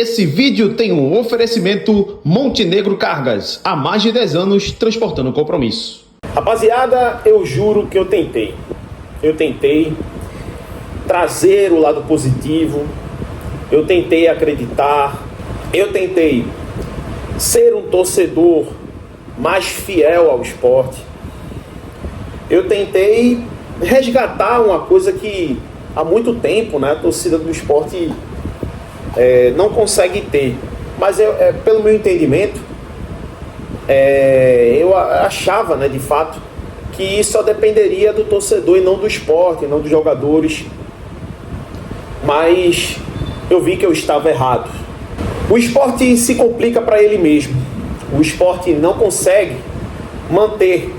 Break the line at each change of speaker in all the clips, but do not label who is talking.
Esse vídeo tem um oferecimento Montenegro Cargas, há mais de 10 anos transportando compromisso.
Rapaziada, eu juro que eu tentei trazer o lado positivo, eu tentei acreditar, eu tentei ser um torcedor mais fiel ao esporte, eu tentei resgatar uma coisa que há muito tempo, né, a torcida do esporte não consegue ter. Mas pelo meu entendimento, eu achava, né, de fato, que isso só dependeria do torcedor e não do esporte, não dos jogadores. Mas eu vi que eu estava errado. O esporte se complica para ele mesmo. O esporte não consegue manter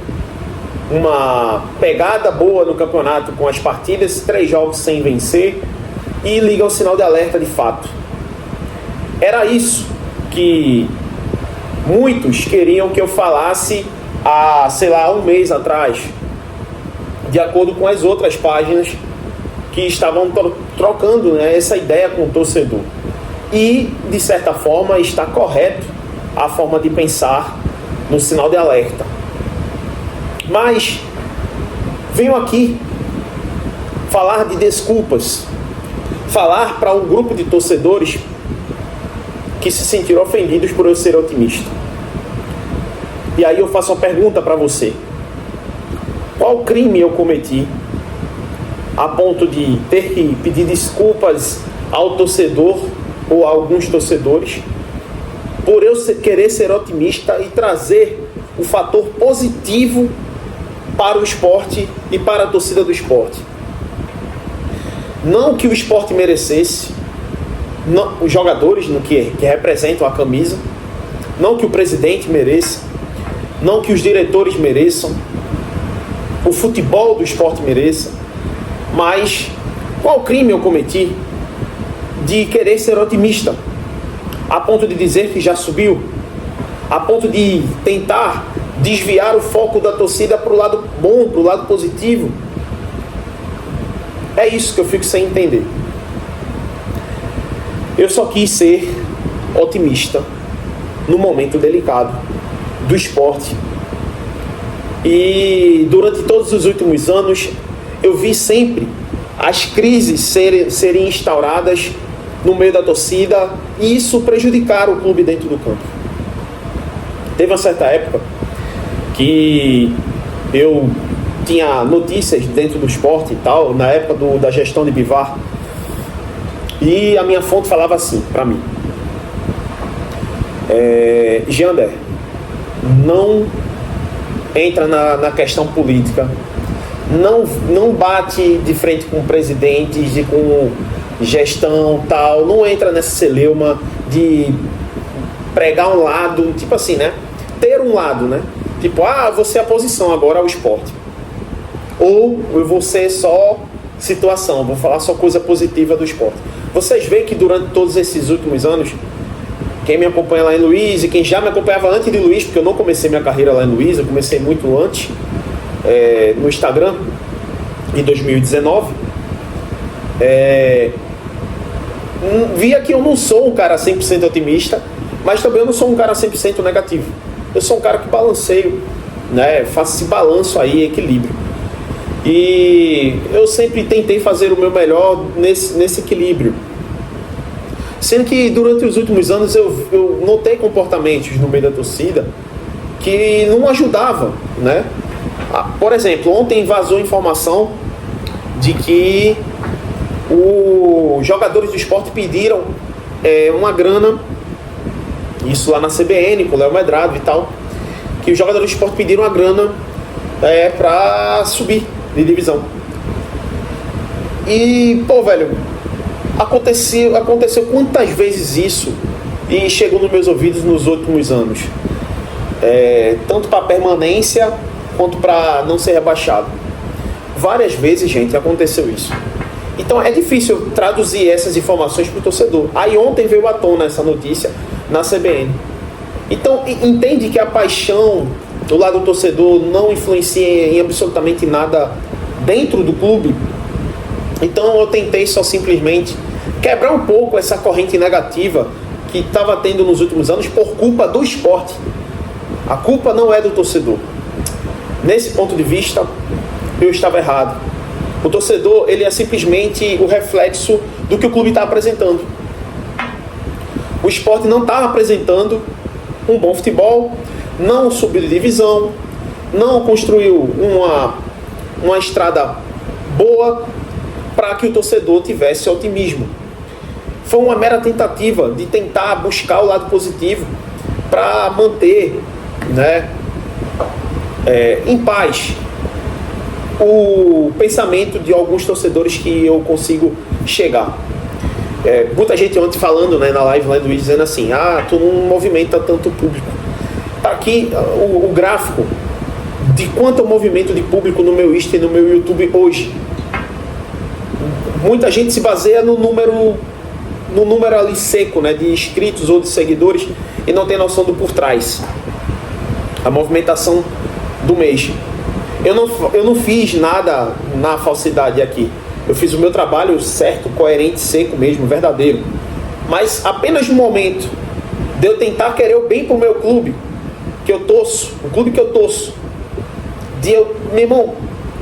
uma pegada boa no campeonato com as partidas, 3 jogos sem vencer, e liga o sinal de alerta de fato. Era isso que muitos queriam que eu falasse há, um mês atrás, de acordo com as outras páginas que estavam trocando, né, essa ideia com o torcedor. E, de certa forma, está correto a forma de pensar no sinal de alerta. Mas venho aqui falar de desculpas, falar para um grupo de torcedores que se sentiram ofendidos por eu ser otimista. E aí eu faço uma pergunta para você: qual crime eu cometi a ponto de ter que pedir desculpas ao torcedor ou a alguns torcedores por eu querer ser otimista e trazer o fator positivo para o esporte e para a torcida do esporte? Não que o esporte merecesse, não, os jogadores que representam a camisa, não que o presidente mereça, não que os diretores mereçam, o futebol do esporte mereça, mas qual crime eu cometi de querer ser otimista, a ponto de dizer que já subiu, a ponto de tentar desviar o foco da torcida para o lado bom, para o lado positivo? É isso que eu fico sem entender. Eu só quis ser otimista no momento delicado do esporte. E durante todos os últimos anos eu vi sempre as crises serem instauradas no meio da torcida, e isso prejudicar o clube dentro do campo. Teve uma certa época que eu tinha notícias dentro do esporte e tal, na época da gestão de Bivar, e a minha fonte falava assim para mim: Jander, não entra na questão política, não bate de frente com presidentes e com gestão tal, não entra nessa celeuma de pregar um lado, tipo assim, né? Ter um lado, né? Tipo, você é a posição agora ao esporte. Ou eu vou ser só situação, vou falar só coisa positiva do esporte. Vocês veem que durante todos esses últimos anos, quem me acompanha lá em Luiz e quem já me acompanhava antes de Luiz, porque eu não comecei minha carreira lá em Luiz, eu comecei muito antes, no Instagram, em 2019, via que eu não sou um cara 100% otimista, mas também eu não sou um cara 100% negativo. Eu sou um cara que balanceio, né? Faço esse balanço aí, equilíbrio. E eu sempre tentei fazer o meu melhor nesse equilíbrio. Sendo que durante os últimos anos eu notei comportamentos no meio da torcida que não ajudavam, né? Por exemplo, ontem vazou informação de que os jogadores do esporte pediram uma grana, isso lá na CBN, com o Léo Medrado e tal, que os jogadores do esporte pediram uma grana para subir de divisão. E, velho, aconteceu quantas vezes isso e chegou nos meus ouvidos nos últimos anos, tanto para permanência quanto para não ser rebaixado. Várias vezes, gente, aconteceu isso. Então é difícil traduzir essas informações para o torcedor. Aí ontem veio à tona essa notícia na CBN. Então entende que a paixão do lado do torcedor não influencia em absolutamente nada dentro do clube. Então eu tentei só simplesmente quebrar um pouco essa corrente negativa que estava tendo nos últimos anos por culpa do esporte. A culpa não é do torcedor. Nesse ponto de vista, eu estava errado. O torcedor, ele é simplesmente o reflexo do que o clube está apresentando. O esporte não estava apresentando um bom futebol, não subiu de divisão, não construiu uma estrada boa para que o torcedor tivesse otimismo. Foi uma mera tentativa de tentar buscar o lado positivo para manter, né, em paz o pensamento de alguns torcedores que eu consigo chegar. Muita gente ontem falando, né, na live lá do Luiz, dizendo assim: tu não movimenta tanto público. Tá aqui o gráfico de quanto é o movimento de público no meu Insta e no meu YouTube hoje. Muita gente se baseia no número ali seco, né, de inscritos ou de seguidores, e não tem noção do por trás. A movimentação do mês. Eu não fiz nada na falsidade aqui. Eu fiz o meu trabalho certo, coerente, seco mesmo, verdadeiro. Mas apenas no momento de eu tentar querer o bem pro meu clube, que eu torço, o clube que eu torço, meu irmão,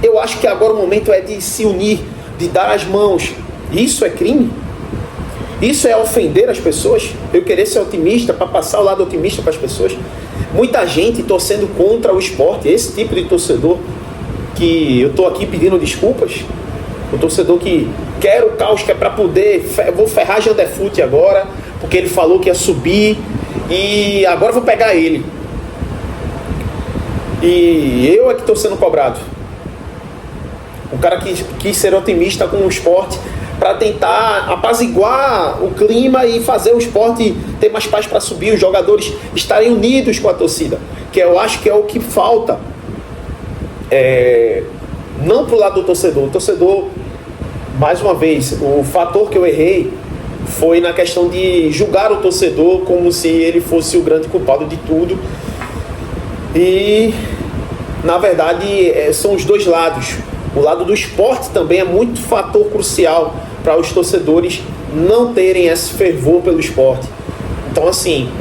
eu acho que agora o momento é de se unir, de dar as mãos. Isso é crime? Isso é ofender as pessoas? Eu querer ser otimista, para passar o lado otimista para as pessoas? Muita gente torcendo contra o esporte, esse tipo de torcedor que eu estou aqui pedindo desculpas, o torcedor que quer o caos, que é para poder, vou ferrar Janderfute agora, porque ele falou que ia subir, e agora vou pegar ele. E eu é que estou sendo cobrado. O cara que quis ser otimista com o esporte para tentar apaziguar o clima e fazer o esporte ter mais paz para subir, os jogadores estarem unidos com a torcida, que eu acho que é o que falta. Não pro lado do torcedor. O torcedor, mais uma vez, o fator que eu errei foi na questão de julgar o torcedor como se ele fosse o grande culpado de tudo. E, na verdade, são os dois lados. O lado do esporte também é muito fator crucial para os torcedores não terem esse fervor pelo esporte. Então, assim,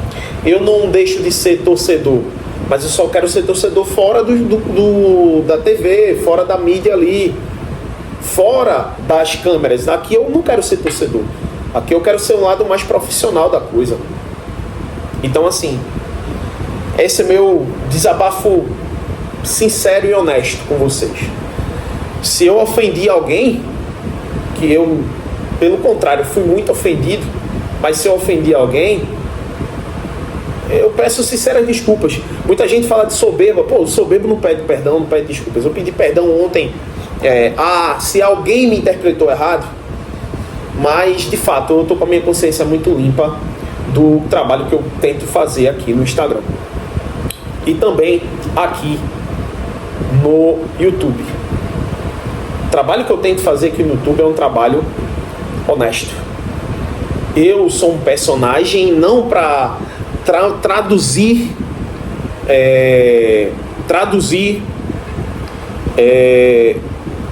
eu não deixo de ser torcedor, mas eu só quero ser torcedor fora da TV, fora da mídia ali, fora das câmeras. Aqui eu não quero ser torcedor. Aqui eu quero ser um lado mais profissional da coisa. Então, assim, esse é meu desabafo sincero e honesto com vocês. Se eu ofendi alguém, que eu, pelo contrário, fui muito ofendido, mas se eu ofendi alguém, eu peço sinceras desculpas. Muita gente fala de soberba. O soberbo não pede perdão, não pede desculpas. Eu pedi perdão ontem, se alguém me interpretou errado, mas de fato eu estou com a minha consciência muito limpa do trabalho que eu tento fazer aqui no Instagram e também aqui no YouTube. O trabalho que eu tento fazer aqui no YouTube é um trabalho honesto. Eu sou um personagem não para traduzir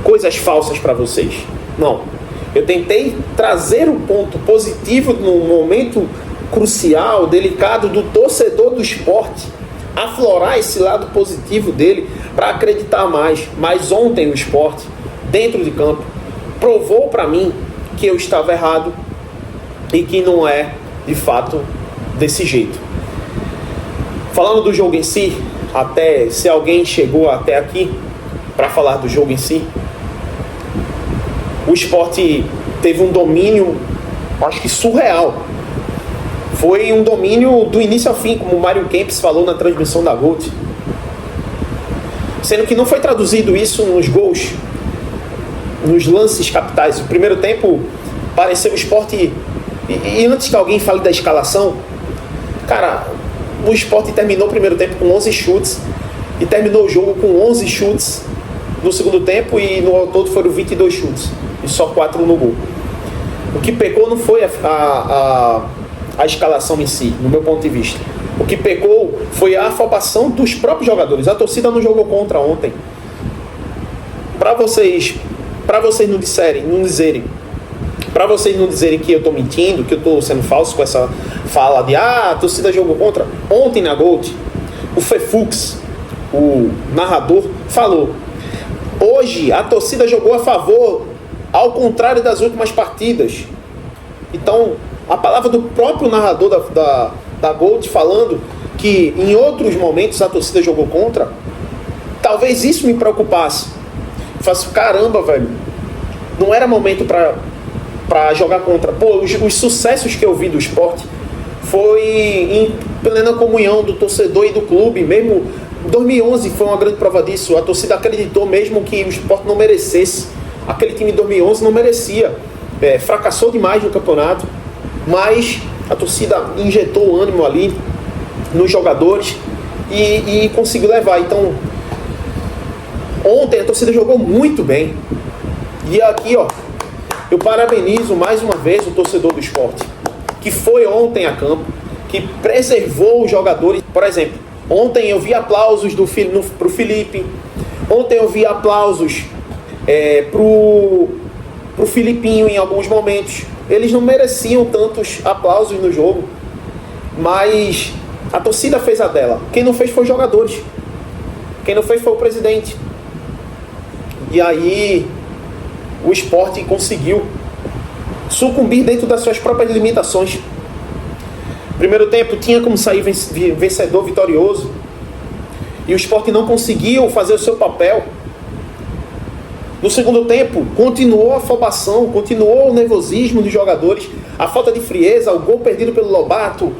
coisas falsas para vocês. Não. Eu tentei trazer o ponto positivo no momento crucial, delicado do torcedor do esporte, aflorar esse lado positivo dele para acreditar mais. Mas ontem o esporte, dentro de campo, provou para mim que eu estava errado e que não é de fato desse jeito. Falando do jogo em si, até se alguém chegou até aqui para falar do jogo em si, o Sport teve um domínio, acho que surreal. Foi um domínio do início ao fim, como o Mário Kempis falou na transmissão da Gold. Sendo que não foi traduzido isso nos gols, nos lances capitais. O primeiro tempo pareceu o Sport... E antes que alguém fale da escalação, cara, o Sport terminou o primeiro tempo com 11 chutes e terminou o jogo com 11 chutes no segundo tempo, e no ao todo foram 22 chutes e só 4 no gol. O que pecou não foi a escalação em si, no meu ponto de vista. O que pecou foi a afobação dos próprios jogadores. A torcida não jogou contra ontem. Para vocês não dizerem Para vocês não dizerem que eu estou mentindo, que eu estou sendo falso com essa fala de a torcida jogou contra. Ontem na Gold, o Fefux, o narrador, falou: hoje a torcida jogou a favor, ao contrário das últimas partidas. Então, a palavra do próprio narrador da Gold falando que em outros momentos a torcida jogou contra, talvez isso me preocupasse. Eu faço, caramba, velho, não era momento para jogar contra. Pô, os sucessos que eu vi do Sport foi em plena comunhão do torcedor e do clube. Mesmo 2011 foi uma grande prova disso. A torcida acreditou mesmo que o Sport não merecesse. Aquele time de 2011 não merecia. Fracassou demais no campeonato, mas a torcida injetou ânimo ali nos jogadores e conseguiu levar. Então, ontem a torcida jogou muito bem. E aqui, ó, eu parabenizo mais uma vez o torcedor do Sport, que foi ontem a campo, que preservou os jogadores. Por exemplo, ontem eu vi aplausos pro Felipe, ontem eu vi aplausos pro Filipinho em alguns momentos. Eles não mereciam tantos aplausos no jogo, mas a torcida fez a dela. Quem não fez foi os jogadores, quem não fez foi o presidente. E aí o Sport conseguiu sucumbir dentro das suas próprias limitações. Primeiro tempo tinha como sair vencedor, vitorioso, e o Sport não conseguiu fazer o seu papel. No segundo tempo, continuou a afobação, continuou o nervosismo dos jogadores, a falta de frieza, o gol perdido pelo Lobato,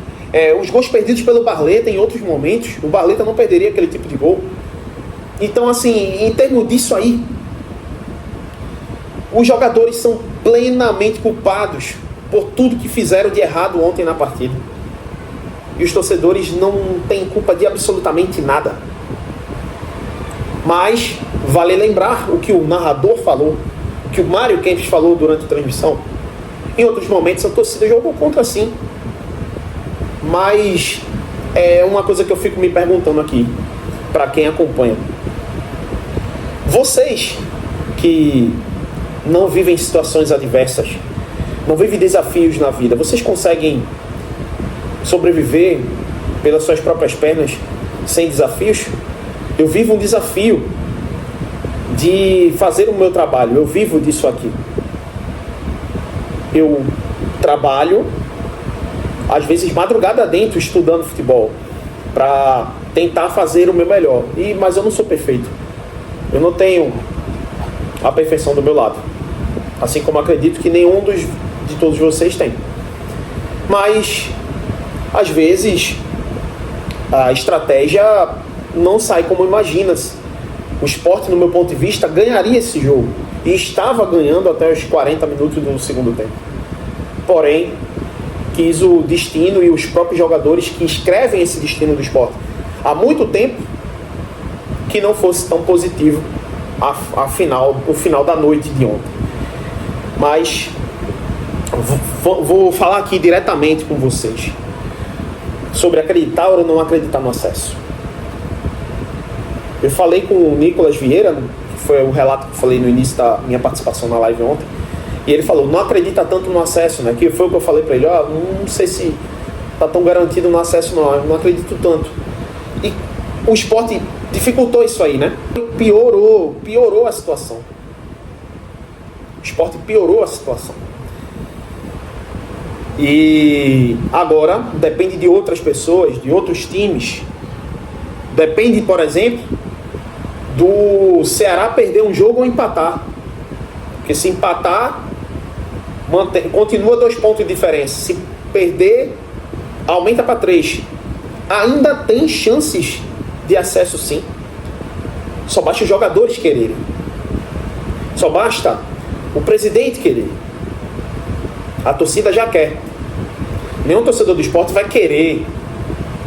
os gols perdidos pelo Barleta em outros momentos. O Barleta não perderia aquele tipo de gol. Então, assim, em termos disso aí, os jogadores são plenamente culpados por tudo que fizeram de errado ontem na partida. E os torcedores não têm culpa de absolutamente nada. Mas vale lembrar o que o narrador falou, o que o Mário Kempis falou durante a transmissão. Em outros momentos a torcida jogou contra, sim. Mas é uma coisa que eu fico me perguntando aqui, para quem acompanha. Vocês que não vivem situações adversas, não vivem desafios na vida, vocês conseguem sobreviver pelas suas próprias pernas sem desafios? Eu vivo um desafio de fazer o meu trabalho, eu vivo disso aqui. Eu trabalho, às vezes madrugada dentro, estudando futebol, para tentar fazer o meu melhor. Mas eu não sou perfeito. Eu não tenho a perfeição do meu lado. Assim como acredito que nenhum de todos vocês tem. Mas, às vezes, a estratégia não sai como imaginas. O Sport, no meu ponto de vista, ganharia esse jogo. E estava ganhando até os 40 minutos do segundo tempo. Porém, quis o destino e os próprios jogadores que escrevem esse destino do Sport há muito tempo que não fosse tão positivo o final da noite de ontem. Mas vou falar aqui diretamente com vocês sobre acreditar ou não acreditar no acesso. Eu falei com o Nicolas Vieira, que foi o relato que eu falei no início da minha participação na live ontem, e ele falou, não acredita tanto no acesso, né? Que foi o que eu falei para ele, não sei se tá tão garantido no acesso não, eu não acredito tanto. E o Sport dificultou isso aí, né? Piorou a situação. O Sport piorou a situação. E agora depende de outras pessoas, de outros times. Depende, por exemplo, do Ceará perder um jogo ou empatar. Porque se empatar, continua 2 pontos de diferença. Se perder, aumenta para 3. Ainda tem chances de acesso, sim. Só basta os jogadores quererem. Só basta o presidente querer. A torcida já quer. Nenhum torcedor do Sport vai querer.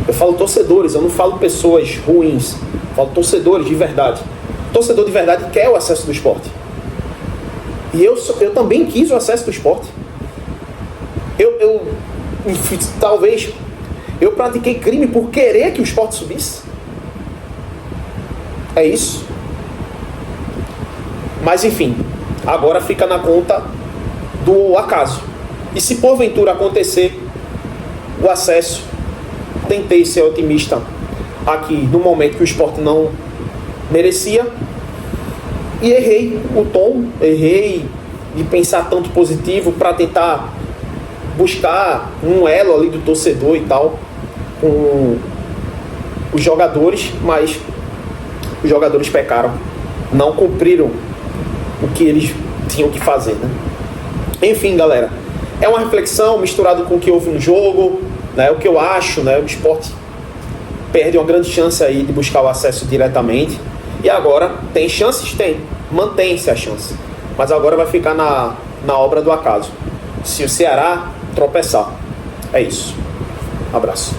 Eu falo torcedores, eu não falo pessoas ruins. Eu falo torcedores de verdade. Torcedor de verdade quer o acesso do Sport. E eu também quis o acesso do Sport. Talvez eu pratiquei crime por querer que o Sport subisse. É isso. Mas enfim, agora fica na conta do acaso. E se porventura acontecer o acesso, tentei ser otimista aqui no momento que o Sport não merecia e errei o tom, errei de pensar tanto positivo para tentar buscar um elo ali do torcedor e tal com os jogadores, mas os jogadores pecaram, não cumpriram o que eles tinham que fazer, né? Enfim, galera, é uma reflexão misturado com o que houve no jogo, né? O que eu acho, né? O Sport perde uma grande chance aí de buscar o acesso diretamente. E agora tem chances? Tem. Mantém-se a chance. Mas agora vai ficar na obra do acaso. Se o Ceará tropeçar. É isso. Abraço.